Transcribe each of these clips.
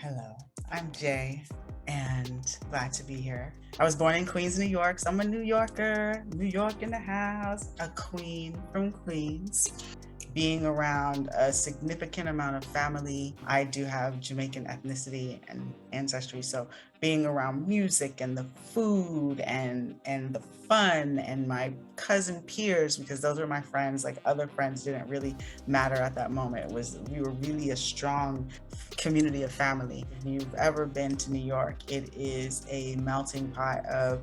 Hello, I'm Jay, and glad to be here. I was born in Queens, New York, so I'm a New Yorker, New York in the house, a queen from Queens. Being around a significant amount of family, I do have Jamaican ethnicity and ancestry, so being around music and the food and the fun and my cousin peers, because those were my friends, like other friends didn't really matter at that moment. We were really a strong community of family. If you've ever been to New York, it is a melting pot of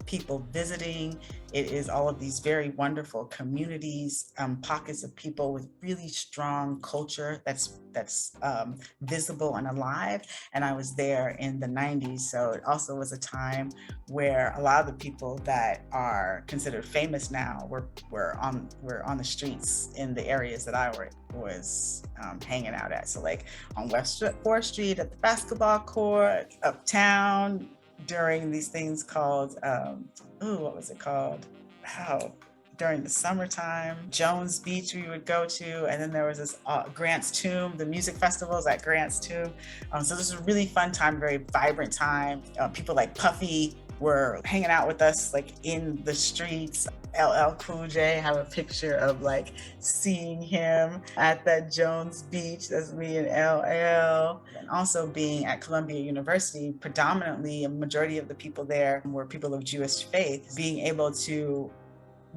people visiting. It is all of these very wonderful communities, pockets of people with really strong culture that's visible and alive. And I was there in the 90s, so it also was a time where a lot of the people that are considered famous now were on the streets in the areas that I was hanging out at. So like on West 4th Street at the basketball court, uptown, during these things called, what was it called? During the summertime, Jones Beach we would go to, and then there was this Grant's Tomb, the music festivals at Grant's Tomb. So this was a really fun time, very vibrant time. People like Puffy were hanging out with us like in the streets. LL Cool J, I have a picture of like seeing him at that Jones Beach. That's me and LL. And also being at Columbia University, predominantly a majority of the people there were people of Jewish faith. Being able to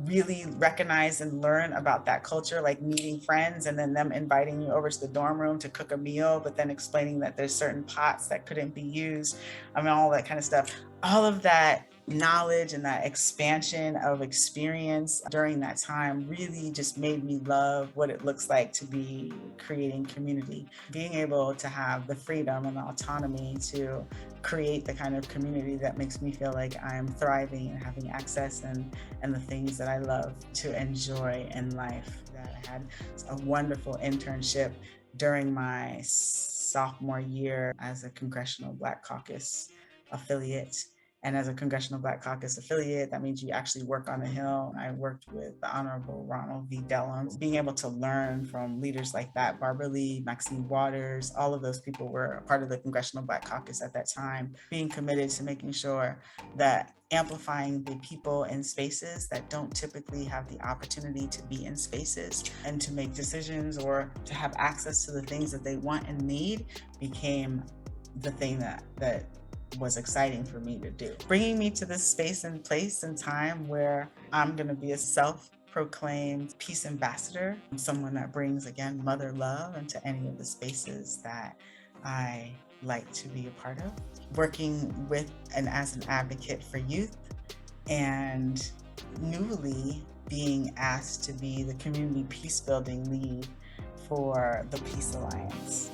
really recognize and learn about that culture, like meeting friends and then them inviting you over to the dorm room to cook a meal, but then explaining that there's certain pots that couldn't be used. I mean, all that kind of stuff. All of that knowledge and that expansion of experience during that time really just made me love what it looks like to be creating community. Being able to have the freedom and the autonomy to create the kind of community that makes me feel like I'm thriving and having access and the things that I love to enjoy in life. That I had a wonderful internship during my sophomore year as a Congressional Black Caucus affiliate. And as a Congressional Black Caucus affiliate, that means you actually work on the Hill. I worked with the Honorable Ronald V. Dellum. Being able to learn from leaders like that, Barbara Lee, Maxine Waters, all of those people were a part of the Congressional Black Caucus at that time. Being committed to making sure that amplifying the people in spaces that don't typically have the opportunity to be in spaces and to make decisions or to have access to the things that they want and need became the thing that was exciting for me to do. Bringing me to this space and place and time where I'm going to be a self-proclaimed peace ambassador, someone that brings, again, mother love into any of the spaces that I like to be a part of. Working with and as an advocate for youth, and newly being asked to be the community peacebuilding lead for the Peace Alliance.